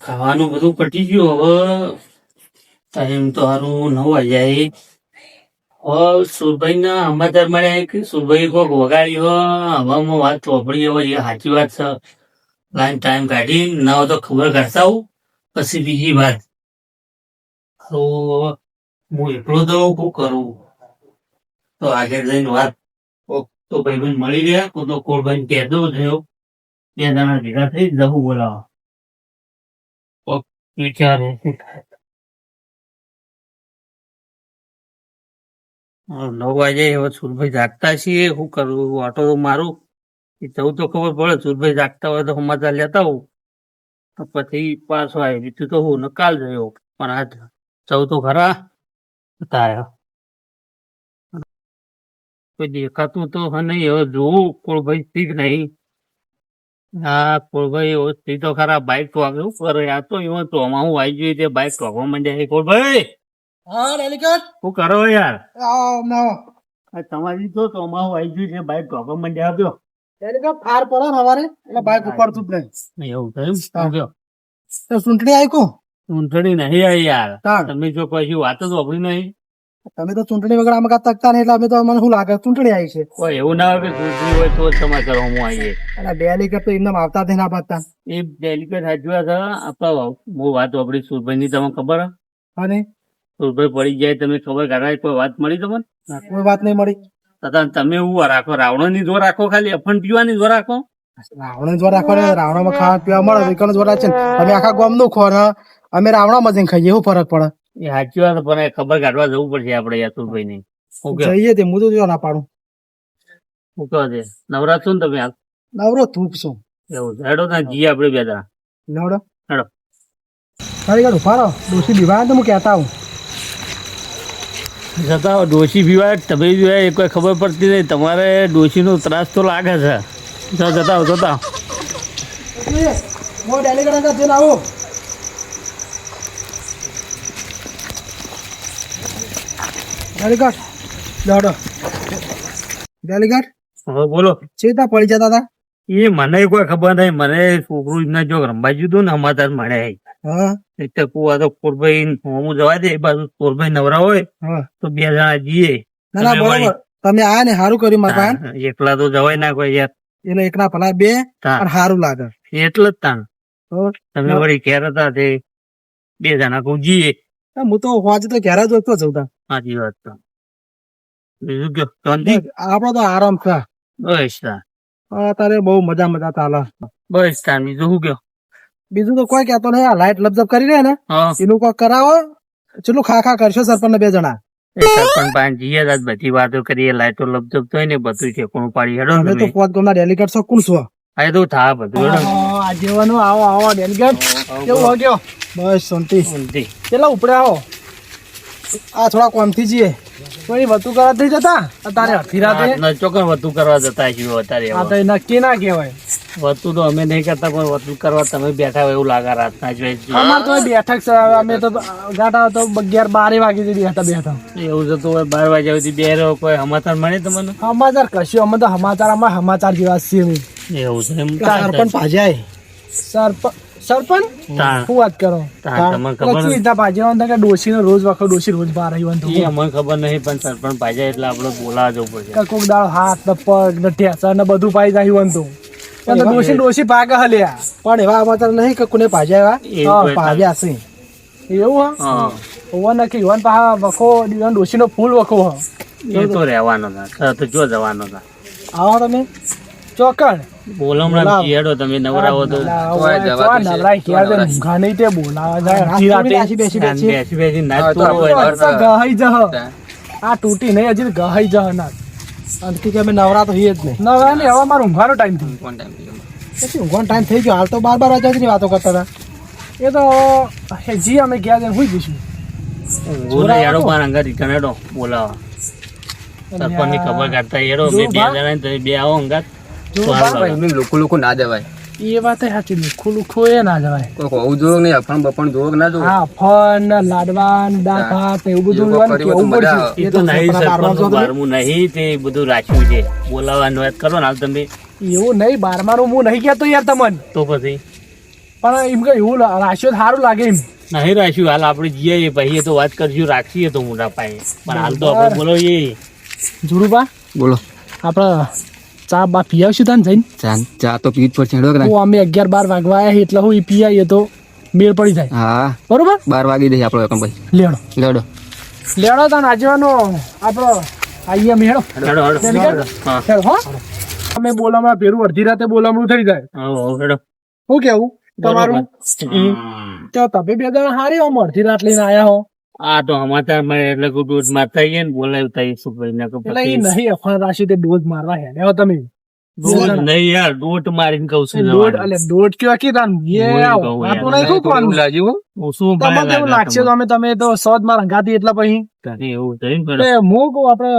ખાવાનું બધું પટી ગયું. હવે ટાઈમ તો સારું 9 વાગ્યા. હવે સુરભાઈ ના સમાચાર મળ્યા કે સુરભાઈ કોક વગાડ્યો. હવામાં વાત ચોપડી હવે એ સાચી વાત છે. લાઈન ટાઈમ કાઢી ના તો ખબર કાઢતા આવું પછી બીજી વાત. તો હું એકલો તો શું કરું? તો આગળ જઈને વાત તો ભાઈ મળી ગયા. તો કોળભાઈ કહેતો થયો 2 જણા ભેગા થઈ જવું બોલાવા. વિચારો શું થાય. 9 વાગે હવે સુરભાઈ જાગતા છીએ. શું કરું? ઓટો તો મારું જવું તો ખબર પડે. સુરભાઈ જાગતા હોય તો સમાચાર લેતા હોઉં તો પછી પાછો આવી બીજું તો હું નકાલ થયો. પણ આજ જવું તો ખરા થાય. કોઈ દેખાતું તો નહીં. હવે જોવું કોળભાઈ ઠીક નહીં. હા કોળભાઈ ઠીક તો ખરા. બાઇક ટોકે શું કરે? આ તો એમાં તો હું આવી જોઈએ તે બાઇક ટોકવા માંડ્યા. કોળભાઈ શું કરો યાર? તમારી તો ચોમાહું આવી ગયું છે. બાઇક ટોકવા માંડ્યા આપ્યો. ફાર પડે ને હવારે એટલે બાઈક ઉપાડતું જ નહીં. એવું થયું? ચૂંટણી આવી કો? ચૂંટણી નહીં આવી યાર. તમે જો પછી વાત જ વાપરી નહીં. તમે તો ચૂંટણી વગર આમાં તકતા નહીં એટલે અમે તો મને શું લાગે ચૂંટણી આવી છે. કોઈ એવું ના હોય કે ચૂંટણી હોય તો સમાચાર હું આવીએ. એટલે ડેલિકેટ તો એમને આવતા જ ના પાડતા. એ ડેલિકેટ હાજવા હતા આપણા. બહુ વાત વાપરી સુરભાઈ ની. તમને ખબર? અને સુરભાઈ પડી જાય તમે ખબર કાઢાય. કોઈ વાત મળી તમને? કોઈ વાત નહીં મળી. તમે એવું રાખો રાવણો ની જોર રાખો. ખાલી અફણ પીવાની જોર રાખો. રાવણ જોર રાખો ને રાવણમાં ખાવા પીવા મળે વિકલ જોર છે. તમે આખા ગામ નું ખો ને અમે રાવણામાં જઈને ખાઈએ. એવું ફરક પડે? એ સાચી વાત. પણ ખબર કાઢવા જવું પડશે આપડે યાતુરભાઈ ને. જઈએ તે હું તો ના પાડું. શું કહો છે? નવરાત છો ને તમે હાલ? નવરો ધૂપ છું. એવું હેડો ના જઈએ આપડે બે જણા. નવડો હેડો. તારી ગાડું ફારો ડોસી બીવાય તો હું કહેતા હું છતાં ડોશી પીવાય તમે પીવાય એ કોઈ ખબર પડતી નહીં. તમારે ડોશીનો ત્રાસ તો લાગે છે. જતા જતા હવે બોલો. ચેતા પડી જતા હતા? એ મને કોઈ ખબર નહીં. મને છોકરું એમને જો રમવા જતું ને સમાચાર મળ્યા. એટલે કુવા તો કોરભાઈ હું જવા દે. એ બાજુ કોરભાઈ નવરા હોય તો 2 જણા જઈએ. તમે આ ને સારું કર્યું મારા. એકલા તો જવાય ના કોઈ યાર. એટલે એકલા ભલા 2 સારું લાગે એટલે જ તાણ. તમે વળી ઘેર હતા તે 2 જણા કહું જઈએ. હું તો હોજ તો ઘેર જ હતો જવતા. સાચી વાત. તો બીજું કયો? આપડે તો આરામ છે. બસ તાર અત્યારે બહુ મજા ચાલે. બસ તાર બીજું શું કયો? બીજું તો કોઈ કહેતો નહીં. આ લાઈટ લપઝપ કરી રહ્યા ને એનું કોઈ કરાવો. ચેટલું ખા કરશો સરપંચ ને 2 જણા? સરપંચ પાસે જઈએ આજ બધી વાતો કરીએ. લાઈટો લપઝપ થાય ને બધું ઠેકોણું પાડી હેડો. અમે તો 5 ગામના ડેલિગેટ છો. કોણ છો? આ તો થા બધું. આજેવાનું આવો ડેલિગેટ કેવું વાગ્યો? બસ શાંતિ. કેટલા ઉપડે આવો. આ થોડા કોમથી જઈએ. કોઈ વધુ કરવા થઈ જતા અત્યારે અડધી રાતે ચોક્કસ વધુ કરવા જતા છીએ અત્યારે. નક્કી ના કહેવાય. વધુ તો અમે નહીં કરતા પણ વધુ કરવા તમે બેઠા હોય એવું લાગે રાતના જ. અમારે તો બેઠક છે. અમે તો ગાટા તો 11-12 વાગે બેઠા. એવું જતું હોય 12 વાગ્યા સુધી બે રહ્યો. કોઈ સમાચાર મળે તમને? સમાચાર કશું. અમે તો સમાચાર જેવા છીએ. એવું છે એમ? સરપંચ ભાજાય. સરપંચ શું વાત કરો? ડોસી નો રોજ વખત ડોસી રોજ બહાર આવી. અમને ખબર નહીં પણ સરપંચ ભાઈ એટલે આપડે બોલાવા જવું પડશે. કોક દાળ હાથ ને પગ ને ઠેસા ને બધું પાઈ જાય. ડોસી ભાગે હલ્યા. પણ એવા સમાચાર નહીં કે કોને ભાજ્યા ભાજ્યા છે એવું. હા નથી વખો ડોસી નો ફૂલ વખો. એ તો રહેવાનો હતા તો જો જવાનો હતા. આવો તમે ચોકડ બોલામણા હેડો. તમે નવરાવો તો આ તૂટી નહીં હજી ગહાઈ જહ ના. અમે નવરા તો જ નહીં. નવરા ને હવે મારો ઊંઘવાનો ટાઈમ થઈ ઊંઘવાનો ટાઈમ થઈ ગયો. હાલ તો 12 વાગ્યા ની વાતો કરતા હતા. એ તો જી અમે ગયા જઈને સુઈ જઈશું. બોલાવા સરપંચ ની ખબર કાઢતા હેડો. 2 જણા તમે 2 આવો અંગાત. લોકો ના જવાય. એ વાત સાચી. લુખો એ ના જવાય. કોઈ જોગ નહીં. અફણ બફણ જોગ ના જોગ. હા ફન લાડવાન દાળ ભાત એવું બધું કેવું પડશે. એ તો નહીં સરપંચ 12મું નહીં તે બધું રાખ્યું છે. બોલાવવાનું વાત કરો ને હાલ તમે. એવું નહીં 12માનું હું નહીં કહેતો યાર તમને. તો પછી પણ એમ કે એવું રાખ્યો સારું લાગે એમ. નહીં રાખ્યું હાલ આપણે જઈએ પછી એ તો વાત કરશું રાખીએ તો મોટા પાયે પણ હાલ તો આપણે બોલો એ જોરુબા બોલો આપણે ચા બા પી આવશું તાન જઈને. ચા તો પીજ પર ચડ્યો કે હું અમે 11-12 વાગવા આવ્યા એટલે હું ઈ પી આવીએ તો મેળ પડી જાય. હા બરોબર 12 વાગી દઈએ આપણો એકમ ભાઈ લેડો લેડો લેડો તાન આજવાનો આપણો આઈએ મેળો હેડો હેડો હા હેડો હો. અમે બોલામાં પેલું અડધી રાતે બોલામણું થઈ જાય. હેડો શું કેવું તમારું? તો તમે બે જણા હારી આમ અડધી રાત લઈને આયા હો આ તો સમાચાર મળે એટલે દૂધ મારતા આવીએ ને બોલાવતા આવીશું ભાઈ ને એટલે એ નહીં અફવા રાશિ તે ડોઝ મારવા હેડે હો તમે. નહીં યાર દોટ મારીને કહું છું દોઢ એટલે દોઢ કયો કી તાન એ આવો વાતો નહીં શું કરવાનું. લાગ્યું શું તમને એવું લાગશે તો તમે તો સૌદ માં રંગાતી એટલે પછી એવું થયું ને એટલે હું કહું આપડે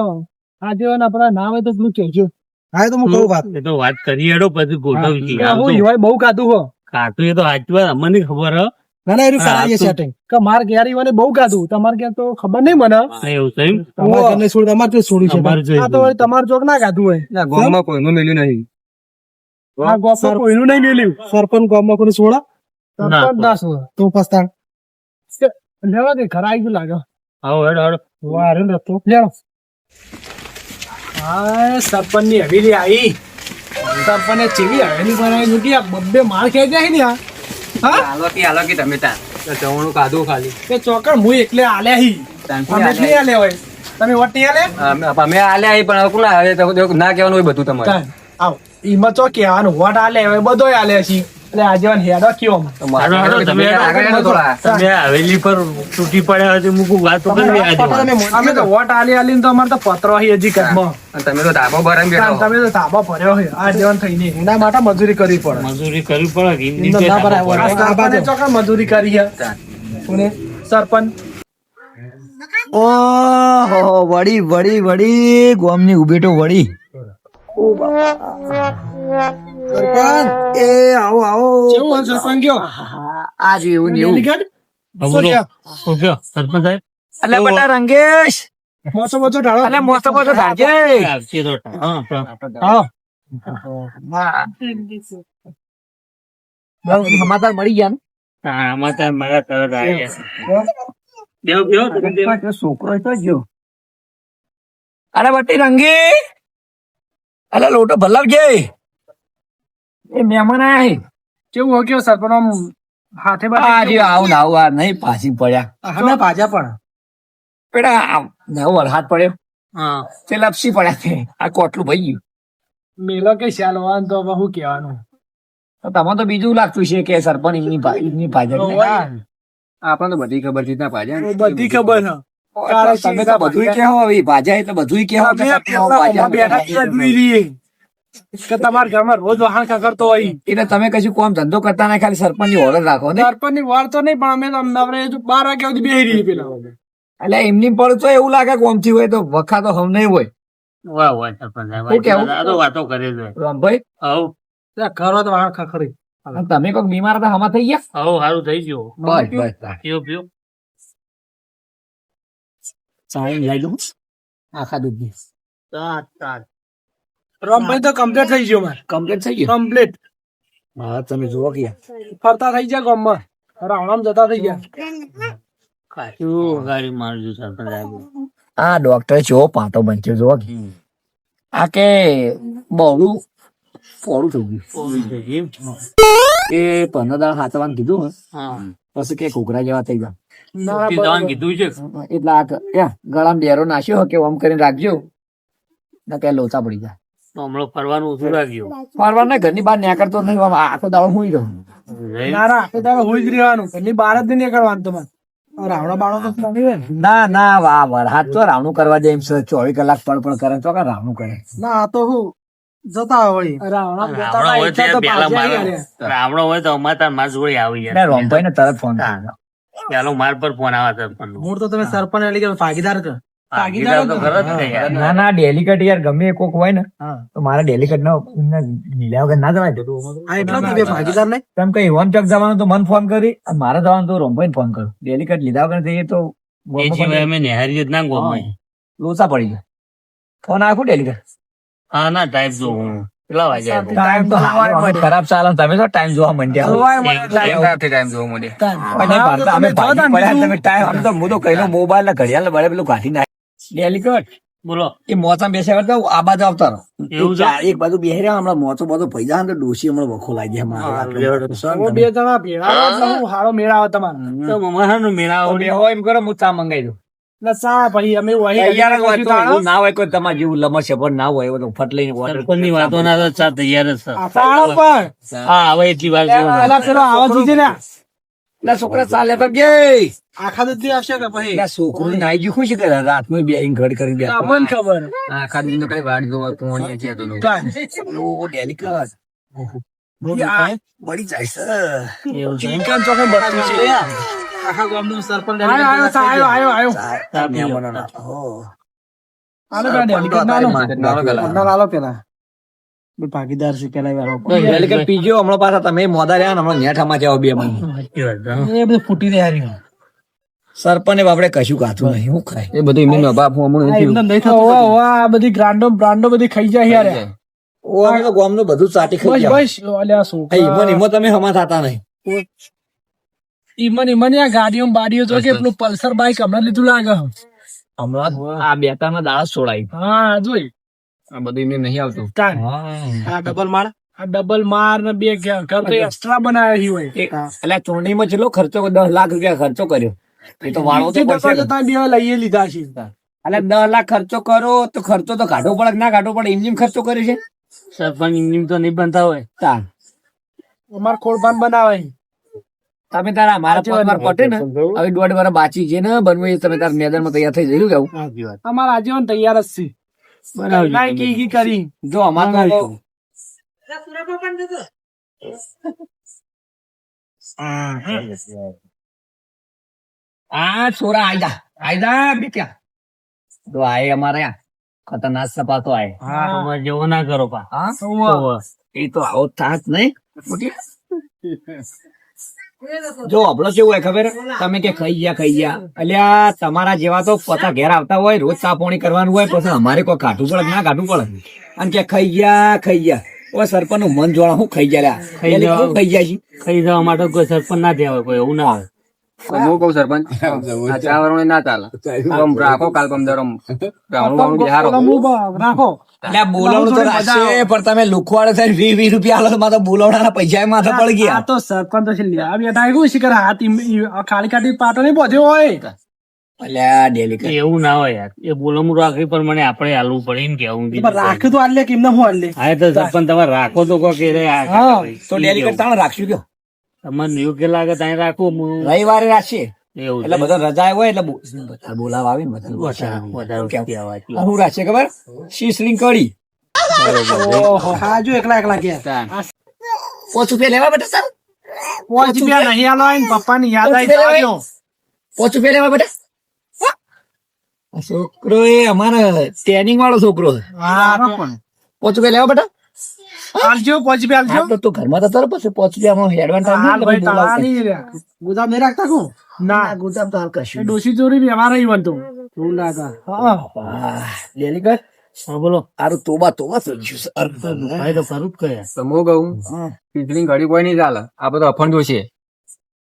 આજે આપડા ના હોય તો પેલું કહેજો. હા તો હું કહું વાત એ તો વાત કરી હેડો પછી ગોઠવજી હું ઈવાય બહુ કાતું હો કાતું એ તો સાચી વાત અમને ખબર હ ના ના એનું કરાવીએ સેટિંગ કે માર ઘેર ઈવાને બહુ કાતું તમારે ઘેર તો ખબર નહીં મને. એવું થયું તમારે ઘરને છોડ તમારે તો છોડ્યું છે અમારે જોઈ આ તો તમારે ચોક ના કાતું હોય. ગામમાં કોઈનું મેલ્યું નહીં આ ગોપમાં કોઈનું નહીં મેલ્યું. સરપંચ ગામમાં કોઈ છોડા ના. સરપંચ ના છોડા તો પસ્તાણ લેવા દે ઘર આવી ગયું લાગે. આવો હેડો હેડો વારે નતો લેવો. હા સરપંચ ની હવેલી આવી. સરપંચે ચેવી હવેલી બનાવી મૂકી આ બબ્બે માર ખાઈ જાય ને આ. હા હાલો કે તમે ત્યાં જવાનું કાઢું ખાલી તે ચોકડ હું એકલે આલ્યા હી અમે જ નહીં આલ્યા હોય. તમે વટ નહીં આલ્યા અમે આલ્યા પણ હવે કોના હવે તો ના કહેવાનું હોય બધું તમારે કાંઈ. આવો ઈમાં ચો કહેવાનું વટ આલ્યા હોય બધોય આલ્યા છી એટલે આજે હેડો કયો હેડો હેડો તમે આગળ હેડો થોડા. તમે હવેલી પર તૂટી પડ્યા હોય તો મૂકું વાત તો કરી આજે અમે તો વટ આલી આલીને તો અમારે તો પત્રો હી હજી કદમાં. અને તમે તો ધાબો ભરાઈને બેઠા હો. તમે તો તાબા ભર્યો હોય આ જેવાન થઈને એના માટે મજૂરી કરવી પડે. મજૂરી કરવી પડે કે એમની એમનો બે ના ભરાય. પડે. આ સરપંચે ચોક્કસ મજૂરી કરી છે. કોને? સરપંચ ઓહો વળી વળી વળી ગોમની ઉભેટો વળી સરપંચ એ આવો આવો કેવું હોય સરપંચ કયો? આ જો એવું ને એવું ડેલીગેટ? હા, બોલો. શું કહો, સરપંચ સાહેબ એટલે બટા રંગેશ મોસો મોસો ઢાળો. એટલે મોસ્ત મોસ્ત ધાજે આવશે તો હા હા. સમાચાર મળી ગયા ને? આમાં તો મારા તરત આવી ગયા. બેહો, બેહો, તમે બેહો. છોકરો તો જો અરે બટી રંગી અલે લોટો ભલાવજે એ મહેમાન આયા હે. કેવું હોય કયો સરપંચ આમ હાથે આ બાથે જે આવું ને આવું આ નહીં પાછી પડ્યા અમે ભાજા પણ પેલા નવો વરસાદ પડ્યો હા તે લપસી પડ્યા છે આ કોટલું ભઈ ગયું મેલો કે શાલ વાન તો હવે શું કહેવાનું. તો તમને તો બીજું લાગતું છે કે સરપંચ એમની ભાજપ આપણને તો બધી ખબર છે ત્યાં ભાજ્યા ને. બધી ખબર છે. તમે તો બધુંય કહો હવે ભાજા એટલે બધુંય કહો કે અમે સરપંચ પેલા ભાજપ. ઊભા બેઠા જ જોઈ રહીએ કે તમારા ઘરમાં રોજ વાહન ખખડતો હોય. એટલે તમે કશું કોમ ધંધો કરતા નહીં ખાલી સરપંચ ની ઓર્ડર રાખો ને સરપંચની વાર તો નહીં પણ અમે તો નવરે 12 વાગ્યા સુધી બેહી રહીએ પેલા. એટલે એમની પડે તો એવું લાગે કોમ થી હોય તો વખા તો હમ નહીં હોય વાહ વાહ સરપંચ સાહેબ. શું કહેવું? આ તો વાતો કરે છે રામભાઈ હવ ત્યાં ઘરમાં તો વાહન ખખડી. અને તમે કોઈક બીમાર હતા હમા થઈ ગયા હવ સારું થઈ ગયું બસ બસ પીઓ પીઓ ચાલી લઈ લઉં આખા દૂધની રામભાઈ તો કમ્પ્લીટ થઈ ગયો મારે. કમ્પ્લીટ થઈ ગયું કમ્પ્લીટ હા તમે જુઓ કે ફરતા થઈ ગયા ગામમાં. રાવણામ જતા થઈ ગયા. શું ગાડી મારજો સરપંચ સાહેબ આ ડોક્ટર ચો પાટો બનશે જુઓ કે આ કે બહુ ફોડું થઈ ગયું એ 15 દાડા હાથવાનું કીધું ને હા પછી કે કુકરા જેવા થઈ ગયા ના જવાનું કીધું છે એટલે આ ગળામાં ડેરો નાખ્યો કે આમ કરીને રાખજો ના કે લોચા પડી જાય તો હમણાં ફરવાનું ઓછું રાખ્યું ફરવા ના ઘરની બહાર નીકળતો નહીં આમ આખો દાડો હુઈ રહ્યો ના ના તો તારે હોઈ જ રહેવાનું. ઘરની બહાર જ નહીં નીકળવાનું તમારે. રાવણા બાવણો તો નહીં હોય ને. ના ના વાહ વરહાદ તો રાવણું કરવા જાય એમ છે 24 કલાક પડ કરે તો કે રાવણું કરે ના આ તો હું જતા હોય રાવણા જતા રાવણો હોય ઈચ્છા તો તો પેલા પાછી મારો આવી ગયા. રાવણો હોય તો અમાર માર જોડે આવી એટલે જાય રોમભાઈ ને તરત ફોન પેલો માર પર ફોન આવે સરપંચ નો મૂળ તો તમે સરપંચ એટલે કે ભાગીદાર છો. ભાગીદાર તો ખરો જ ને યાર. ના ના ડેલિકેટ યાર ગમે એ કોક હોય ને હા તો મારા ડેલિકેટ નો લીલા વગર ના જવાય હા એટલે જ તમે ભાગીદાર નહીં. તેમ કઈ વન ચોક જવાનું તો મને ફોન કરી અને મારે જવાનું તો રોમભાઈ ફોન કર્યો ડેલિકેટ લીધા વગર જઈએ તો એ સિવાય અમે નિહારી જ ના ગોમાં લોચા પડી ગયા ફોન આખું ડેલિકેટ હા ના ટાઈપ જો હું કેટલા વાગ્યા ટાઈમ તો હારો ખરાબ ચાલે તમે તો ટાઈમ જોવા માંડ્યા ટાઈમ જોવો મને અને ભારત અમે ભાગી પડ્યા તમે ટાઈમ આમ તો હું તો કઈનો મોબાઈલ ને ઘડિયાળ બળે પેલું કાઢી નાખ ડેલિકેટ બોલો એ મોચા બેસ્યા કરતા આ બાજુ આવતા રહો. એવું છે? એક બાજુ બેહી રહ્યા હમણાં મોચો બધો પૈ જાય ને તો ડોશી હમણાં વખો લાગી હું બે જણા ભેળા એટલે હું હારો મેળ આવે તમારે તો મમ્માનો મેળાવો હોય એમ કરો હું ચા મંગાવી દઉં એટલે ચા પછી અમે વહી તૈયાર જ હોય તો એવું ના હોય કોઈ તમારે જેવું લમશે પણ ના હોય એવું તો ફટ લઈને water સરપંચની વાતો ના તો ચા તૈયાર જ છે. આ ચાળ પણ હા હવે એટલી વાર જેવું છે. પેલા પેલો આવાજ દીધે ને એટલે છોકરા ચાલે તો કે આખા દૂધ આવશે કે પછી એટલે છોકરું નાઈ ગયું ખુશ કરે રાતમાં બે ઘડ કરી બે તમને ખબર આખા દિન કઈ વાડ જોવા કોણ છે તો ડેલિકેટ બળી જાય છે એવું છે. ચિકન ચોકે બચ્યું છે આખા ગામનું સરપંચ આયો ચા પીવો. આલો પેલા ડેલિકેટ નાલો પેલા ભાગીદાર છે પેલા ડેલિકેટ પીજો હમણાં પાછા તમે મોદા રહ્યા ને હમણાં નેઠામાં જાઓ બે મહિને સાચી વાત છે. એ બધું ફૂટી રહ્યા રહ્યું સરપંચે બાપડે કશું કાતું નહીં હું ખાય એ બધું એમનો બાપ હું હમણાં નથી. એકદમ નહીં થતું આ બધી બ્રાન્ડો બધી ખાઈ જાય યાર ઓ અમે તો ગામનું બધું ચાટી ખાઈ ગયા બસ અલ્યા છોકરા ઈમો તમે હમા થતા નહીં ઈમન આ ગાડીઓ બાડીઓ જો કે પેલું પલ્સર બાઈક હમણાં લીધું લાગે હમણાં આ બેતાના દાડા છોડાય હા જોઈ આ બધું એમને નહીં આવતું તાન આ ડબલ માર ને બે ઘર તો એક્સ્ટ્રા બનાવ્યા હોય એટલે ચોંડીમાં કેટલો ખર્ચો 10 લાખ રૂપિયા ખર્ચો કર્યો એ તો વાળો તો પડશે ને. બે લઈએ લીધા છે એટલે 10 લાખ ખર્ચો કરો તો ખર્ચો તો કાઢવો પડે કે ના કાઢવો પડે એમ ખર્ચો કર્યો છે સરપંચ એમની તો નહીં બનતા હોય. તાર અમાર ખોળપાન બનાવે તમે તારા મારા પગમાં પટે ને હવે 1.5 વર્ષ બાકી છે ને બનવું એ તમે તારા મેદાનમાં તૈયાર થઈ જઈ કેવું સાચી વાત. અમારા આજીવન તૈયાર જ છે બનાવજો કાંઈ તમે. કી કરી જો અમારે તો આ છોરા આયદા બેટ્યા તો આય અમારે આ ખતરનાક સપાતો આય હા તમારે જેવો ના કરો પા. હા તો એ તો આવો થાત નહીં જો આપણો કેવું હોય ખબર તમે કે ખાઈ ગયા અલ્યા તમારા જેવા તો પોતા ઘેર આવતા હોય રોજ ચા પાણી કરવાનું હોય પછી અમારે કોઈ કાઢવું પડે કે ના કાઢવું પડે અને કે ખાઈ ગયા ઓ સરપંચ નું મન જોડા હું ખાઈ ગયા ખાઈ જવા. ખાઈ ગયા છે ખાઈ જવા માટે કોઈ સરપંચ ના દેવાય કોઈ એવું ના આવે. હું કઉ સરપંચ આ ચા વાળો ના ચાલે આમ રાખો કાલ પમદાર બિહારો રાખો એટલે બોલાવણું તો રાખશે પણ તમે લુખવાડે થઈને 20 રૂપિયા આલો તો મારા બોલાવવાના પૈસા માથે પડી ગયા આ તો સરપંચ તો છે લ્યા બેટા એવું શીખર હાથ ખાલી કાઢી પાટો નહીં પહોંચ્યો હોય અલ્યા ડેલી એવું ના હોય યાર. એ બોલમું રાખવી પણ મને આપણે હાલવું પડે એમ કેવું પણ રાખ્યું તો આલે કે એમને હું આલે હા તો સરપંચ તમારે રાખો તો કહો કે રે આ હા. તો ડેલી કરતા રાખશું કયો તમને યોગ્ય લાગે ત્યાં રાખો. રવિવારે રાખશે એવું એટલે બધા રજા હોય એટલે બધા બોલાવા આવે ને બધા વધારે હું રાખશે ખબર શીશલિંગ કડી ઓહો હા જો એકલા ગયા 5 રૂપિયા લેવા બેટા સર પાંચ રૂપિયા નહીં આલો ને પપ્પા ની યાદ આવી જાજો 5 રૂપિયા લેવા બેટા આ છોકરો એ અમારા ટ્રેનિંગ વાળો છોકરો છે હા 5 રૂપિયા લેવા બેટા આલજો પાંચ રૂપિયા આલજો હા, તો તું ઘરમાં તો તારો પછી 5 રૂપિયામાં એડવાન્સ હાલ ભાઈ તાળા નહીં રે ગુદામ નહીં રાખતા કો ના ગુદામ તો હાલ કશું ડોસી ચોરી બી અમારે અહીં બનતું એવું લાગે હા ડેલી કર હા બોલો. આરું તોબા થઈ ગયું છે. ભાઈ તો ખરું જ કયા. તો હું કહું ખીચડી ઘડી કોઈ નહીં ચાલે આ બધો અફણ જોશે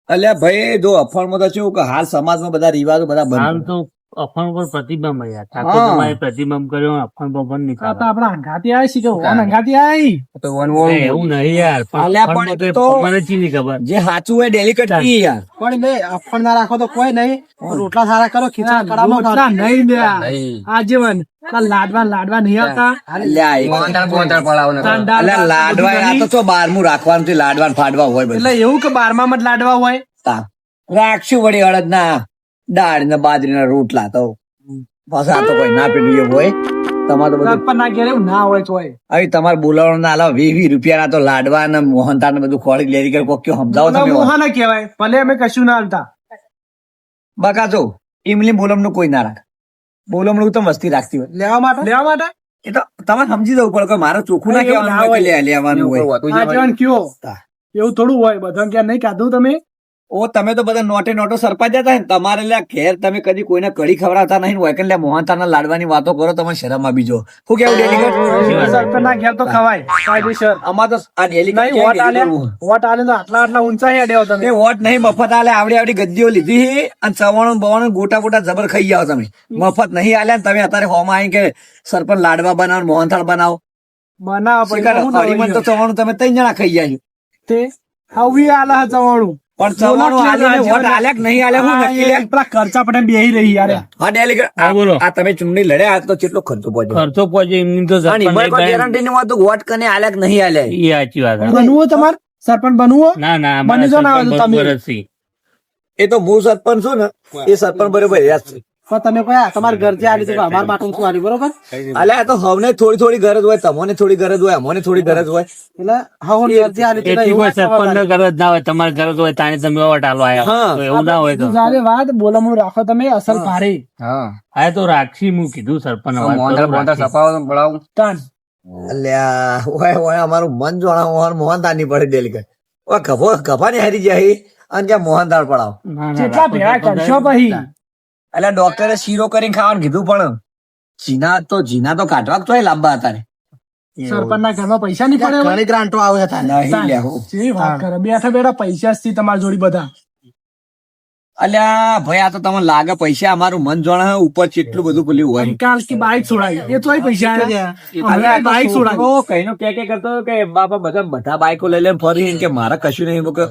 અલ્યા ભાઈ જો અફણમાં તો કેવું કે હાલ સમાજમાં બધા રિવાજો બધા હાલ બંધ તો અફણ પર પ્રતિબંધ યાર. ઠાકોર હા. તમારે પ્રતિબંધ કર્યો અફણ પર બંધ નહીં આ તો થાય. આપડા અંગાતી આવી છે કે ઓન અંગાતી આવી તો વન વોળ એવું નહીં યાર. અલ્યા અફણમાં પણ તો તો- મને ચી નહીં ખબર. જે સાચું હોય ડેલિકેટ કી યાર પણ નહીં અફણ ના રાખો તો કોઈ નહીં રોટલા સારા કરો ખીચડા કડામાં નહીં બે નહીં આજીવન લાડવા નહીં આવતા અલ્યા એક- મોંતાળ પડાવો ને કાંડા, અલ્યા લાડવા આ તો શું 12મું રાખવાનું છે લાડવા ને ફાડવા હોય બધું એટલે એવું કે 12માં જ લાડવા હોય તા. રાખશું વળી અડદ ના દાળ ને બાજરી ના રોટલા તો બસ આ તો કોઈ ના પેલું એવું હોય તમારે તો બધું સરપંચ ના ઘેર એવું ના હોય તો હોય હવે તમારે બોલાવવાનું ના આલા 20 રૂપિયા ના તો લાડવા ને મોહનતાળ ને બધું ખોળી લેરી કરી કોક કયો સમજાવો તમે મોહા ના કહેવાય ભલે અમે કશું ના હાલતા બકા જો ઇમલી બોલમનું કોઈ ના રાખ બોલમનું તો મસ્તી રાખતી હોય લેવા માટે એ તો તમારે સમજી જવું પડે કે મારે ચોખ્ખું ના કહેવાનું હોય કે લેવાનું હોય હોતું જ આજીવન કયો તા. એવું થોડું હોય બધા ક્યાં નહીં કાધું તમે ઓ તમે તો બધા નોટે નોટો સરપાઈ જતા ને તમારે લ્યા ઘેર તમે કદી કોઈને કઢી ખવડાવતા નહીં હોય કે લ્યા મોહનતાના લાડવાની વાતો કરો તમે શરમ આવી જો શું કેવું ડેલિકેટ સરપંચના ઘેર તો ખવાય કાયદેસર. અમાર તો આ ડેલિકેટ નહીં, વોટ આલે તો આટલા ઊંચા હેડ્યો તમે. એ વોટ નહીં મફત આલે આવડી ગદ્દીઓ લીધી અને ચવાણું બવાણું ગોટા ગોટા જબર ખાઈ જાવ તમે. મફત નહીં આલ્યા ને તમે અત્યારે હોમાં આવીને કે સરપંચ લાડવા બનાવો ને મોહનથાળ બનાવો. બનાવો શીખર, હરીમન તો ચવાણું તમે 3 જણા ખાઈ જાય તે હવી આલા જવાણું પણ ચવાણું આલીને વોટ આલ્યા કે નહીં આલ્યા હું નક્કી લે. પેલા ખર્ચા પડે બેહી રહી યાર. હા ડેલિકેટ હા, બોલો. આ તમે ચૂંટણી લડ્યા આ તો કેટલો ખર્ચો પહોંચ્યો ખર્ચો પહોંચે એમની તો અને એમાં કોઈ ગેરંટી નહીં હોતું વોટ કને આલ્યા કે નહીં આલ્યા એ સાચી વાત છે. બનવું તમારે સરપંચ બનવું ના ના બની જો ના આવે તો અમારા તમે. વર્ષથી એ તો હું સરપંચ છું ને એ સરપંચ બરોબર યાદ છે પણ તમે કોઈ તમારા ઘર થી આવી તો અમારા માટે શું આવી બરોબર. અલ્યા આ તો હવને થોડી થોડી ગરજ હોય તમને થોડી ગરજ હોય અમને થોડી ગરજ હોય એટલે હા ઘર થી આવી એટલી કોઈ સરપંચ નો ગરજ ના હોય તમારે ગરજ હોય તાણે તમે વોટ આલો આયા હા. તો એવું ના હોય તો સારી વાત બોલમણું રાખો તમે અસલ ભારે હા હા તો રાખશી હું કીધું સરપંચ મોહનથાળ મોહનથાળ સપાવો પડાવું તાન અલ્યા ઓય ઓય અમારું મન જોણા મોહનદાર ની પડે ડેલિકેટ ઓય ગભાની હારી જાય અને ત્યાં મોહનદાર પડાવ જેટલા ભેળા કરશો પછી એટલે ડોક્ટરે શીરો કરીને ખાવાનું કીધું પણ જીના તો કાઢવા તો લાંબા હતા ને સરપંચ ના ઘરમાં પૈસા નહીં પડે ઘણી ગ્રાન્ટો આવે હતા નહીં લેવું જે વાત કરે બેઠા બેઠા પૈસા જ થી તમારી જોડી બધા અલ્યા ભાઈ આ તો તમને લાગે પૈસા અમારું મન જોણા ઉપર કેટલું બધું પેલું હોય કાલ કે બાઈક છોડાવી એ તો પૈસા આયા. બાઈક છોડાવી કઈ નો કે કરતો કે બાપા બધા બાઈકો લઈ લે ફરી કે મારા કશું નહીં મૂકે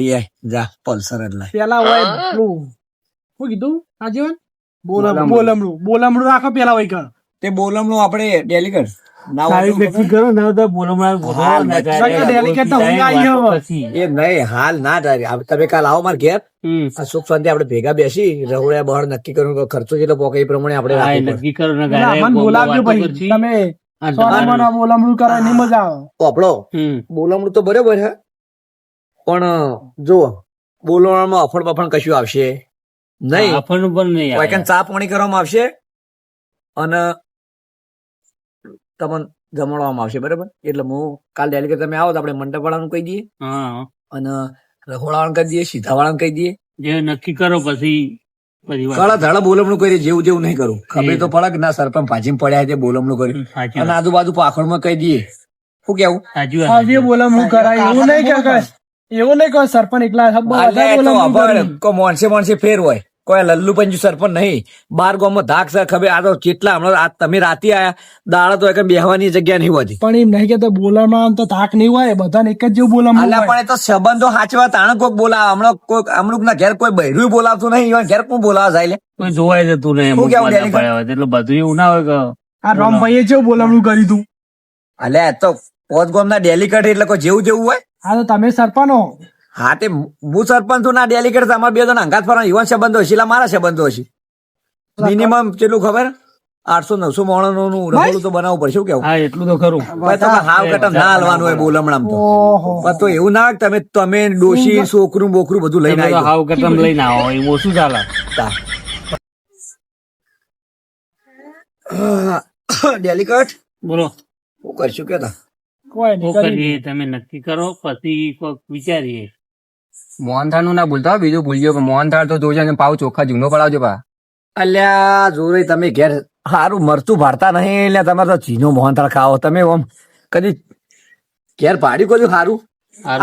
લે આય, જા પલ્સર જ લાય પેલા હોય પેલું શું કીધું આજીવન બોલમણું રાખો પેલા હોય કર તે બોલમનું આપણે ડેલિકેટ ના સારી હોય નક્કી કરો ને તો બોલમણા હાલ ના નક્કી થાય. કરો. ડેલિકેટ તો ઊંઘ આવી હવે. પછી. એ નહીં હાલ ના થાય તમે કાલ આવો મારે ઘેર હમ. આ સુખ શાંતિ આપણે ભેગા બેસી રહોડ્યા બહાર નક્કી કરવું કે ખર્ચો જેટલો પોકે એ પ્રમાણે આપણે હા, એ રાખવું પડે. નક્કી કરો ને એટલે ગારે અમને બોલાવજો વાતો પછી કરશી. તમે આ સોનામાં બોલમણું કરો એની મજા આવે. આપણો હમ. બોલમણું તો બરોબર છે પણ જો બોલવામાં અફણ બફણ કશું આવશે નહીં આપણનું પણ નહીં આવે. કોઈ ચા પાણી કરવામાં આવશે અને તમને જમાડવામાં આવશે બરાબર એટલે હું કાલ ડેલિકેટ તમે આવો તો આપણે મંડપ વાળાનું કહી દઈએ હા અને રખોડાવાળાને કહી દઈએ સીધા વાળાને કહી દઈએ જે નક્કી કરો પછી બધી વાત. કળા ધડા બોલમણું કરી જેવું જેવું નહીં કરું ખબર તો પડે કે ના સરપંચ ભાજીમાં પડ્યા છે બોલમણું કર્યું સાચી અને વાત. આજુબાજુ પાખડમાં કહી દઈએ શું કેવું સાચી વાત. આજે બોલમણું કરાય એવું નહીં કે એવું નહીં કહો સરપંચ એકલા બધા અલ્યા એ તો બોલમણું ખબર, કર્યું. કોઈ મોણસે ફેર હોય કોઈ લલ્લુ પંજુ સરપંચ નહીં બાર ગામમાં ધાક સર ખબર આ તો કેટલા હમણાં તમે રાતે આયા દાડા તો એક બેહવાની જગ્યા નહીં હોતી પણ એમ નહીં કે બોલવામાં તો તાક નહીં હોય બધાને એક જ જેવું બોલમણું અલ્યા હોય. પણ એ તો સંબંધો સાચવા તાણે કોઈક બોલાવે હમણાં કોઈક અમુક ના ઘેર કોઈ બૈરું બોલાવતું નહીં ઈવન ઘેર કોણ બોલાવે જાય લે? કોઈ જોવાય જતું નહીં શું અમુક કેવું વાતા ડેલિકેટ? પડ્યા હોય એટલે બધું એવું ના હોય કે આ રામભાઈએ જેવું બોલમણું કર્યું તું. અલ્યા એ તો પોત ગામના ડેલિકેટ એટલે કોઈ જેવું જેવું હોય આ તો તમે સરપંચ હો. હા તે હું સરપંચ છું ના ડેલિકેટ અમારા બે જણા અંગાત ફરવા યુવાન સંબંધો હશે એટલે મારા સંબંધો હશે મિનિમમ કેટલું ખબર 800-900 માણસનું રહોડું તો બનાવવું પડશે શું કેવું હા એટલું તો ખરું. ભાઈ તમે હાવ કટમ ના હાલવાનું હોય બોલમણામ તો ઓહો પણ તો એવું ના હોય કે તમે ડોશી છોકરું બોકરું બધું લઈને તમે તો આવી હાવ કટમ લઈને આવો એ ઓછું ચાલે. ડેલિકેટ બોલો શું કરશું કેતા કોઈ શું નહીં કરી. કરીએ તમે નક્કી કરો પછી કોઈક વિચારીએ. મોહનથાળ નું ના ભૂલતા હો, બીજું ભૂલજો કે મોહનથાળ તો જોજો ને પાવ ચોખ્ખા જૂનો પડાવજો પા. અલ્યા જોરે તમે ઘેર સારું મરચું ભાડતા નહીં એટલે તમારે તો ચીનો મોહનથાળ ખાઓ તમે આમ કદી ઘેર ભાડ્યું કદી સારું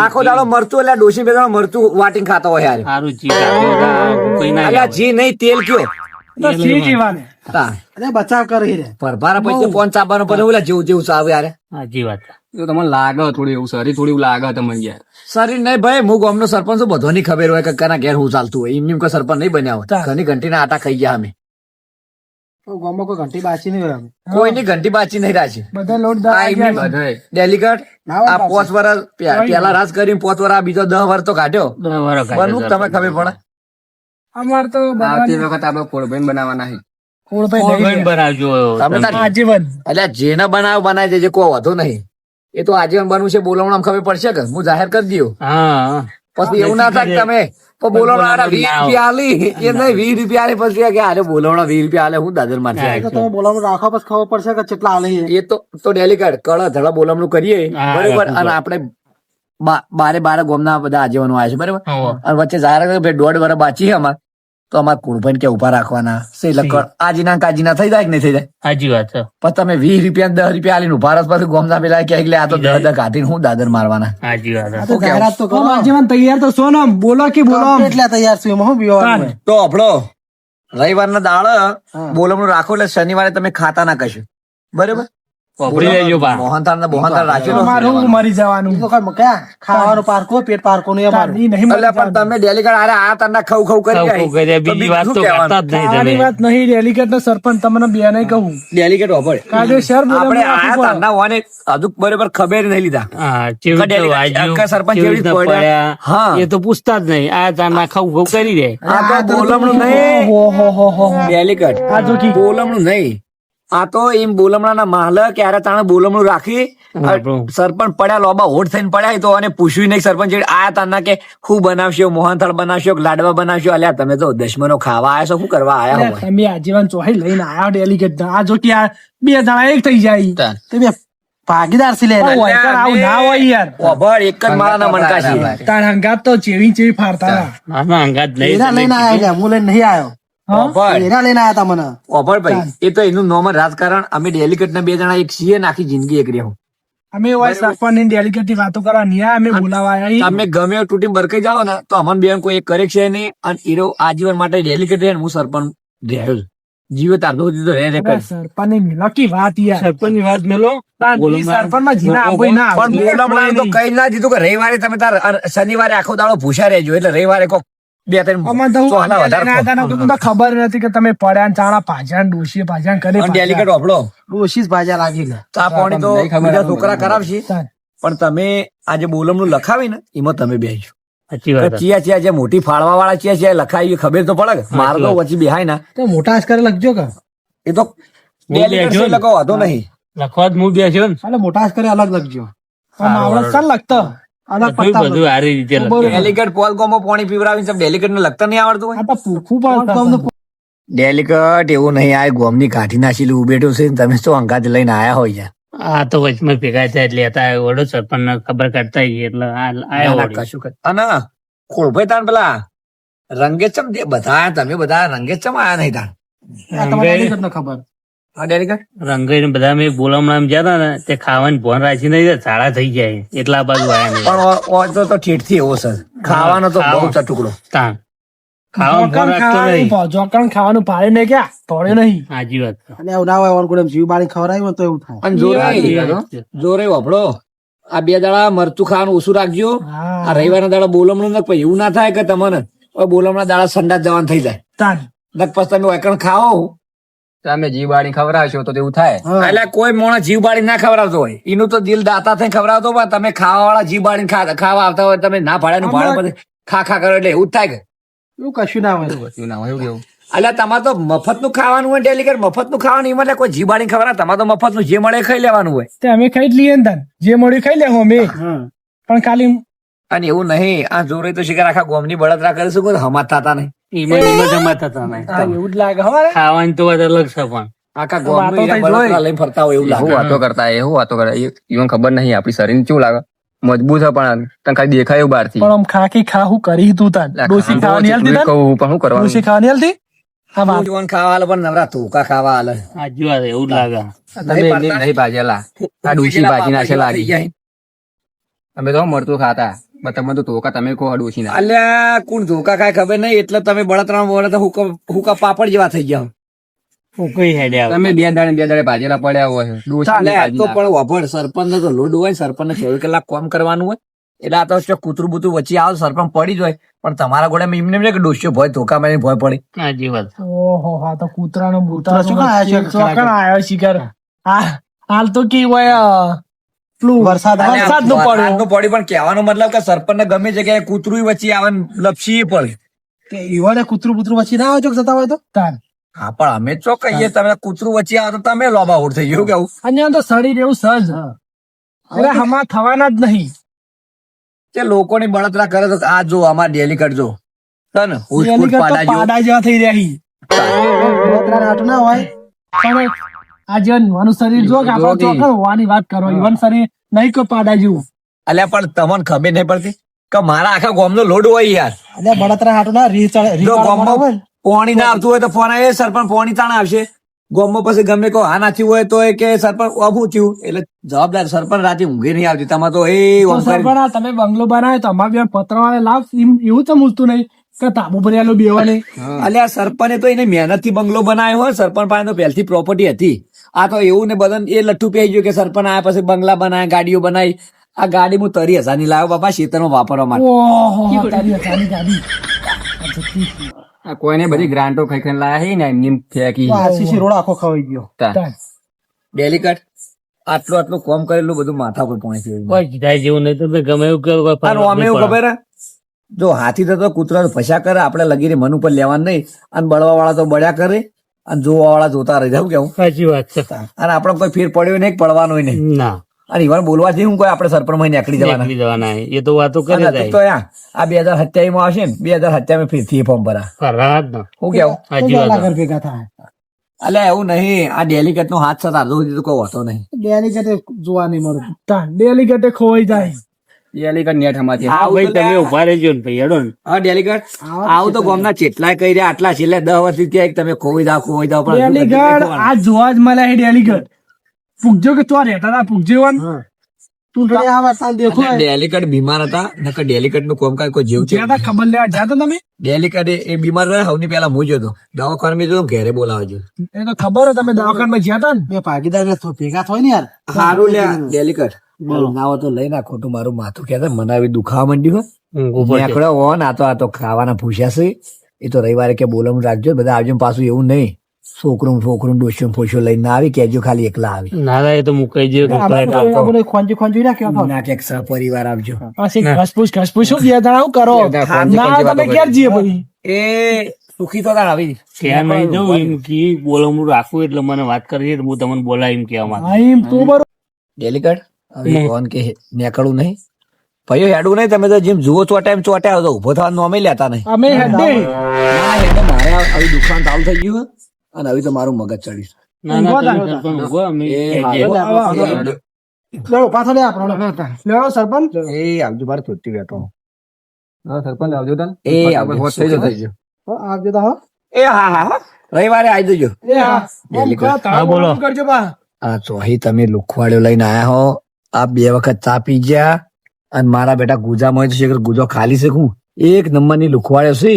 આખો દાડો મરચું એટલે ડોશી બે મરચું વાટીને ખાતા હોય યાર સારું ચીજ આપ્યો તો કોઈ ના અલ્યા આવે. જી નહીં તેલ કયો તો સી જીવાને. તા અરે બચાવ કરી રે. પરભારા પછી ફોન ચાપવાનો પડે ઓલા જેવું જેવું ચાવે યાર સાચી વાત. તો તમને લાગે થોડું એવું શરીર થોડું એવું લાગે તમને યાર. શરીર નહીં ભાઈ હું ગામનો સરપંચ છું બધાની ખબર હોય કે કના ઘેર હું ચાલતું હોય એમ કોઈ સરપંચ નહીં બન્યા હોય ચાલ. ઘણી ઘંટીના આટા ખાઈ ગયા અમે ગામમાં કોઈ ઘંટી બાચી નહીં રહે. કોઈની ઘંટી બાચી નહીં રાખી બધા લોટ આ એમની બધાય. ડેલિકેટ ના હોય આ પાછું. 5 વર્ષ પેલા રાજ કરીને 5 વર્ષ આ બીજો 10 વર્ષ તો કાઢ્યો બરાબર બનવું તમે ખબર પડે અમાર તો આવતી વખત આપણે કોળભાઈ બનાવવાના છે. કોણ બનાવજો તમે તાર આજીવન એટલે જેને બનાવી દેજે કોઈ વાંધો નહીં એ તો આજીવન બનવું છે બોલવણામ ખબર પડશે કે હું જાહેર કરી દઉં હા પછી એવું ના થાય કે તમે બોલવણા 20 રૂપિયા આલી એ નહીં 20 રૂપિયા આલે પછી કે અરે બોલવણા 20 રૂપિયા આલે હું દાદર માંથી તો તમે બોલાવવાનું રાખો પછી ખબર પડશે કે કેટલા આલે છે. એ તો ડેલિકેટ કળા ધડા બોલમણું કરીએ હા, બરોબર રાખવું અને પડે. આપણે બારે ગોમના બધા આગેવાનો આવ્યા છે બરાબર હોવે. અને વચ્ચે જાહેર કર્યું કે ભાઈ 1.5 વર્ષ બાકી છે અમાર તો અમારે કુણભાઈ કે ઉભા રાખવાના છે એટલે આજીના કાજીના થઈ જાય કે નહીં થઈ જાય સાચી વાત છે. પણ તમે 20 રૂપિયા 10 રૂપિયા આલીને ઉભા રહો પછી ગોમના પેલા કે એટલે આ તો દહ કાઢીને હું દાદર મારવાના સાચી વાત છે. તો જાહેરાત તો કરો. આગેવાન તૈયાર તો છો ને આમ? બોલો કે બોલો આમ? એટલા તૈયાર છું એમાં હું બીવાનું હોય? તો આપણો રવિવારના દાળ બોલમનું રાખો એટલે શનિવારે તમે ખાતા ના કશું બરાબર વાપરી લેજો બા. મોહનથાળ ને બોહનથાળ રાખી લો અમારું હું મરી જવાનું? તો કઈ ક્યાં ખાવાનું પારકો પેટ પારકો નહીં અમારું. ઈ નહીં મરી એટલે પણ જવાનું. તમે ડેલીગેટ આરે આ તરના ખવ ખવ કરી ખાવ ખાવ કર્યા, બીજી વાત તો કરતા જ નહીં આની તમે. વાત નહીં. ડેલિકેટ નો સરપંચ તમને બે નહીં કહું. ડેલીગેટ હોભળ કાયદેસર બોલે આપણે રાખવું આયા પડે. તારના હોવાને હજુ બરોબર ખબર નહીં લીધા હા, કેવી રીતે ડેલીગેટ વાગ્યું, આખા સરપંચ કેવી કેવી રીતે રીતે પડ્યા? પડ્યા, હા. એ તો પૂછતા જ નહીં. આ તારના ખાવ ખાવ કરી દે. આ તો બોલમણું નહીં ઓહો. ડેલીગેટ આ જો કી. બોલમણું નહીં આ તો એમ બોલમણાના માહલ ક્યારે તાણે બોલમણું રાખી આપણું. સરપંચ પડ્યા લોબા હોટ થઈને પડ્યા તો અને પૂછ્યું નહીં સરપંચ આ તારના કે હું બનાવશો મોહનથાળ બનાવશો કે લાડવા બનાવશો અલ્યા તમે તો દશમનો ખાવા આવ્યા છો શું કરવા આયા અલ્યા, હોય તમે આજીવન ચોહી લઈને આયા ડેલિકેટ. આ જો કે આ બે જણા એક થઈ જાય. તમે ભાગીદાર છે લે. પણ હોય કર આવું ના હોય યાર. ઓભળ એક જ માળાના મણકા છે તાર હંગાત તો ચેવી ફારતા હતા. આના અંગાત નહીં એરા લઈને આયા લે, હું લઈને નહીં આવ્યો. હા? ઓભળ એરા લઈને આયા તા મને. ઓભળ ભાઈ એ તો એનું નોર્મલ રાજકારણ અમે ડેલિકેટ ના બે જણા એક છીએ ને આખી જિંદગી એક રહ્યો અમે હોય સરપંચ ની ડેલિકેટ ની વાતો કરવા નહીં આયા, અમે બોલાવા આયા. તમે ગમે એવું તૂટી બરકાઈ જાઓ ને તો અમન બેન કોઈ એક કરે છે નહીં અને એરો આજીવન માટે ડેલિકેટ રહે ને હું સરપંચ રહ્યો છું. જીવે તાર તો રહે રે કરે. સરપંચ ની મિલકી વાત યાર. સરપંચ ની વાત મેલો. સરપંચ માં જીના આપો ના આવે. પણ બોલમણાને તો કઈ ના દીધું કે રવિવારે તમે તાર શનિવારે આખો દાડો ભૂસા રહેજો એટલે રવિવારે કોક બે ત્રણ અમારે તો હું ચોહલા વધારે લઈને આયા તા ને, તો ખબર નથી કે તમે પડ્યા ને ચાણા પાછા ડોશી પાછા કરે અને ડેલિકેટ ઓફળો ડોશી જ ભાજા લાગી લે. ચા પાણી તો બીજા છોકરા કરાવશે તાર. પણ તમે આજે બોલમનું લખાવી ને એમાં તમે બેસજો સાચી વાત છે. ચિયા ચિયા જે મોટી ફાળવા વાળા ચિયા લખાવી ખબર તો પડે કે મારે તો વચ્ચે બેહાય ના તો મોટા અક્ષરે લખજો કે. એ તો ડેલિકેટ છે લખો વાંધો નહીં લખવા જ હું બેસ્યો ને. એટલે મોટા અક્ષરે અલગ લખજો. આમ આવડત ચાલ લખતો. અલગ બધું પત્તા બધું સારી રીતે લખે. ડેલિકેટ પોલ કોમો પાણી પીવડાવીને તમે ડેલિકેટ ને લખતા નહીં આવડતું હોય આ તો પૂછવું પડે. ડેલિકેટ એવું નહીં આ ગોમની કાઠી નાખેલી ઉભેટું છે ને તમે શું અંગાત લઈને આયા હોય યાર આ તો વચમાં ભેગા થયા એટલે હતા વડો સરપંચ ને ખબર કાઢતા આઈએ એટલે આયા ના, વળી. કશું કર અને ખોળભાઈ તાણ પેલા રંગેચમ જે બધા તમે બધા રંગેચમ આયા નહીં તાણ આ તમારે ડેલિકેટને ખબર. હા ડેલિકેટ રંગાઈ ને બધા મેં બોલામણામ જતા ને તે ખાવાનું ભોન રાખી નહીં સાડા થઈ જાય એટલા બાજુ આયા નહીં. પણ તો ઠેઠથી એવો સર ખાવાનો તો બહુ ટુકડો તાણ ખાવાનું ભોન રાખતો નહીં. જોકણ ખાવાનું પાડે નહીં ક્યાં તોડે નહીં. સાચી વાત છે. અને એવું ના હોય ઓન કોડે જીવ બાળી ખવડાવ્યું હોય તો એવું થાય. અને સાચી જોરે વાત છે. જોરે વાપડો આ બે દાડા મરચું ખાવાનું ઓછું રાખજો હા. આ રવિવારના દાડા બોલમણું ને પછી એવું ના થાય કે તમને હવે બોલમણા દાડા સંડાસ જવાનું થઈ જાય તાર. ને પછી તમે વાયકણ ખાઓ તમે જીવ બાળી ખવડાવશો તો એવું થાય. એટલે કોઈ માણસ જીવ બાળી ના ખવડાવતો હોય એનું તો દિલ દાતા થઈને ખવડાવતો હોય તમે ખાવા વાળા જીવ બાળીને ખાવા આવતા હોય તમે ના ભાડાનું ભાડું પછી ખા કરો એટલે એવું જ થાય કે એવું કશું ના હોય. એવું ના હોય એવું કેવું. એટલે તમારે તો મફત નું ખાવાનું હોય ડેલિકેટ મફત નું ખાવાનું એમાં એટલે કોઈ જીવ બાળીને ખવડાવે તમારે તો મફત નું જે મળે એ ખાઈ લેવાનું હોય તે અમે ખાઈ જ લઈએ ને તાર. જે મળ્યું ખાઈ લેવું અમે. પણ ખાલી અને એવું નહીં આ જોરે તો શિકાર આખા ગોમની બળતરા કરે શું હમાત થતા નહીં એમાં જમાતા હતા નહીં. આ એવું જ લાગે હવારે. ખાવાની તો વાત અલગ છે પણ આખા વાતો ગોમનું થઈ બળતરા જોઈ. લઈને ફરતા હોય એવું એવું લાગે વાતો કરતા એવું વાતો કરે ઈવન ખબર નહીં આપડી શરીર કેવું લાગે મજબૂત છે પણ તને ખાલી દેખાય એવું બહાર થી પણ આમ ખાખી ખાહું કરી તું તાર. ડોસી ખાવાની હાલતી તાર? કહું પણ શું કરવાનું ડોસી ખાવાની હાલતી? હા વાત. જોવાનું ખાવા હાલે પણ નવરા ધોકા ખાવા હાલે સાચી વાત એવું જ લાગે. તમે નહીં ભાજેલા આ ડોશી ભાજી નાખેલા થઈ જાય. તમે તો મળતું ખાતા પણ તમે તો ધોકા તમે કહો ડોશી ના અલ્યા કોણ ધોકા ખાય ખબર નહીં એટલે તમે બળતરા બોલે તો હુકા પાપડ જેવા થઈ ગયા હું કઈ હેડે આવે. તમે બે દાડે ભાજેલા પડ્યા હોય ડોશી અલ્યા, આ તો પણ વાપર સરપંચ નો તો લોડ હોય સરપંચ ને 24 કલાક કામ કરવાનું હોય એટલે આ તો કૂતરું બૂતરું વચ્ચે આવે સરપંચ પડી જ હોય પણ તમારા ગોળે એમને એમ નહીં કે ડોસ્યો ભય ધોકા મારી ભય પડી સાચી વાત. ઓહો હા તો કૂતરાનો કૂતરા શું કાં આયા છે? ચોકણ આવ્યો શિકાર. હા હાલ તો કેવું હોય પેલું વરસાદ આવે. વરસાદનું પડ્યું. વરસાદનું પડ્યું પણ કહેવાનો મતલબ કે સરપંચ ને ગમે જગ્યાએ કૂતરું વચ્ચે આવે ને લપસી પડે કે ઈવાને કૂતરું બૂતરું વચ્ચે ના આવે જો જતા હોય તો. તાર. હા પણ અમે ચો કહીએ તમે કૂતરું વચ્ચે આવે તો તમે લોબા ઉડ થઈ ગયું કેવું અને આમ તો શરીર એવું સહજ એટલે હમા થવાના જ નહીં. તે લોકોની બળતરા કરે તો આ જો અમાર ડેલિકેટ જો છે ને હુસફૂસ એની કરતા પાડા જેવું. પાડા જેવા થઈ રહ્યા છે. બળતરા હાટુ ના હોય. પણ આ જે યુવાનું શરીર જો કે આપણે ચોકણ હોવાની વાત કરો યુવાન શરીર નહીં કોઈ પાડા જેવું અલ્યા પણ તમને ખબર નહીં પડતી કે મારા આખા ગામનો લોડ હોય યાર. અલ્યા બળતરા હાટુ ના રી જો ગામમાં પોણી ના આવતું હોય તો ફોન આવે સરપંચ પોણી તાણ આવશે. ગામમાં પછી ગમે કહો હા નાચ્યું હોય તો એ કે સરપંચ શું થયું એટલે જવાબદાર સરપંચ રાતે ઊંઘી નહીં આવતી. તમારે તો એ ઓમ કરી- સરપંચ તમે બંગલો બનાવ્યો તો અમારે બે પત્ર વાળે લાવ એવું તો મૂલતું નહીં કે તાબુ ભરેલું બેવા નહીં. અલ્યા સરપંચે તો એને મહેનત થી બંગલો બનાવ્યો હોય. સરપંચ પાસે તો પહેલથી પ્રોપર્ટી હતી. આ તો એવું ને બધાને એ લઠ્ઠું પી ગયું કે સરપંચ આયા પછી બંગલા બનાવ્યા, ગાડીઓ બનાવી. આ ગાડી હું 30,000 ની લાવ્યો બાપા ખેતરમાં વાપરવા માટે. ઓહો તારી તારી ગાડી આ કોઈને બધી ગ્રાન્ટો ખાઈ ખાઈને લાયા છે ને એમની ફેંકી. આરસીસી રોડ આખો ખવાઈ ગયો. ડેલિકેટ આટલું આટલું કોમ કરેલું બધું માથા પર પહોંચી કોઈ કીધા જેવું નહીં તો મેં ગમે એવું કરો કોઈ ફરક અમે નહીં એવું પડે. ખબર હે? જો હાથી થતો કૂતરા ફસા કરે આપણે લગીને મન ઉપર લેવાનું નહીં અને બળવા વાળા તો બળ્યા કરે અને જોવા વાળા જોતા રહી જાવ કેવું. સાચી વાત છે અને આપણે કોઈ ફેર પડ્યો નહીં પડવાનો નહીં. ના અને ઈવન બોલવાથી હું કોઈ આપણે સરપંચ માં નીકળી જવાના. નીકળી જવાના એ તો વાતો કરે અને જાય તો આ 2027 માં આવશે ને 2027 માં ફેરથી ફોર્મ ભરા ખરા જ ના હું કેવું. સાચી વાત લાગર ભેગા થાય અલ્યા એવું નહીં આ ડેલિકેટ નો હાથ સાથે આધો સુધી તો કોઈ હોતો નહીં. ડેલિકેટ જોવા નહીં મળતું. ડેલિકેટે ખોવાઈ જાય. ડેલિકેટ નેટ હમાથી. હા ભાઈ તમે ઉભા રહેજો ને ભાઈ હેડો ને હા ડેલિકેટ આવું તો ગામના ચેટલાય કહી રહ્યા આટલા છેલ્લે 10 વર્ષથી ત્યાં એક તમે ખોવાઈ જાઓ પણ હજુ કદી ડેલિકેટ નહીં આ જોવા જ મળે છે ડેલિકેટ. પૂછજો કે તો રહેતા હતા પૂછજો ચૂંટણી આવે તાલ દેખો ખોવાનું. ડેલિકેટ બીમાર હતા નકર ડેલિકેટ નું કામકાજ કોઈ જેવું છે. જ્યાં તા ખબર લેવા જ્યાં તા તમે ડેલિકેટ એ બીમાર રહે સૌની પહેલા હું જ હતો દવાખાને જો ઘેરે બોલાવજો. એ તો ખબર હોય તમે દવાખાનામાં જ્યાં તા ને બે ભાગીદાર ભેગા થાય ને યાર. સારું લ્યા ડેલિકેટ નાવો તો લઈ ના ખોટું મારું માથું કે મને આવી દુખાવા માંડ્યું ઊંઘ ઉપર છે. નીકળો હો ને આ તો ખાવાના પૂછ્યા છે. એ તો રવિવારે કે બોલવાનું રાખજો બધા આવજો. પાછું એવું નહીં છોકરું ડોસ્યો ફોસ્યો લઈને ના આવી કેજો ખાલી એકલા આવી ના ના એ તો મુકાઈ જાય આપણે ખોંજી ખોંજી ના કેવા ના કે સપરિવાર આવજો. ઘસપૂસ શું બે જણા શું કરો ના તમે ક્યાં જઈએ પછી એ સુખી તો તાર આવી ત્યાં નહીં જવું એમ કે બોલવાનું રાખવું એટલે મને વાત કરી હું તમને બોલાય એમ કેવા માંગુ. હા એમ તું બરોબર ડેલિકેટ હવે કોણ કે નીકળવું નહીં ભાઈઓ હેડવું નહીં. તમે તો જેમ જુઓ ચોટાઈમ ચોટ્યા તો ઉભો થવાનું નોમે લેતા નહીં. અમે હેડે ના હેડે મારે આવી દુકાન ચાલુ થઈ ગયું અને હવે તો મારું મગજ ચડી. ના ના તમે સરપંચ ઊભો, અમે કહીએ. લેવો પાછો લે આપણો લેવો સરપંચ એ આવજો બાર થોડી બેઠો. સરપંચ આવજો તને. એ આવજો. વોટ થઈ જશે જો. આવજો તો હા એ હા હા હા રવિવારે આવી જજો. એ હા ડેલિકેટ હા, બોલો. કરજો બા આ ચોહી તમે લુખવાડ્યો લઈને આયા હો. આ 2 વખત ચા પી ગયા અને મારા બેટા ગુજામાં હોય તો ગુજો ખાલી શકું. એક નંબરની લુખવાડ્યો છે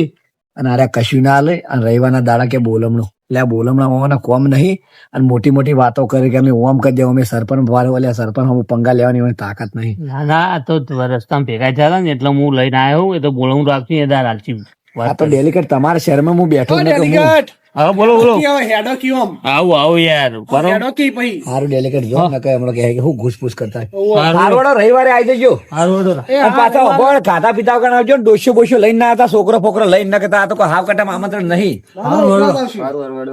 અને આરે કશું ના લે અને રવિવારના દાડા કે બોલમણો એટલે આ બોલમણા હોવાના કોમ નહીં અને મોટી મોટી વાતો કરે કે અમે ઓમ કરી દેવું અમે સરપંચ વાળો એટલે સરપંચ હું પંગા લેવાની હોય તાકાત નહીં. ના ના આ તો રસ્તામાં ભેગા થયા ને એટલે હું લઈને આવ્યો એ તો બોલવું રાખશું એ દાર હાલશું. આ તો ડેલિકેટ તમારા શહેરમાં હું બેઠો ને કે હું હા બોલો બોલો હેડો કયો આવું આવું યાર બરો હેડો કી પછી સારું ડેલિકેટ જો ને હમણાં કહે કે હું ઘૂસપૂસ કરતા હોય. સારું સારું વાળો રવિવારે આવી જજો. સારું હતો. એ અને પાછા ઉભો રહો, ખાતા પીતા વગર આવજો ને ડોસ્યો બોસ્યો લઈને ના હતા છોકરો ફોકરો લઈને ના કરતા. આ તો કોઈ હાવ કટામાં આમંત્રણ નહીં.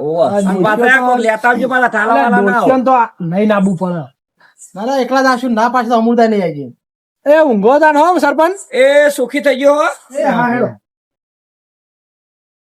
ઓવા. અને પાછા કોઈ લેતા આવજો પાછા થાલા વાલા ના આવો. દોસ્તન તો નહીં નાબુ પડે ના ના એકલા જ આવશું ના પાછળ અમૃતા નહીં આવી એ ઊંઘો તા હો સરપંચ એ સુખી થઈ ગયો હો. એ હા હેડો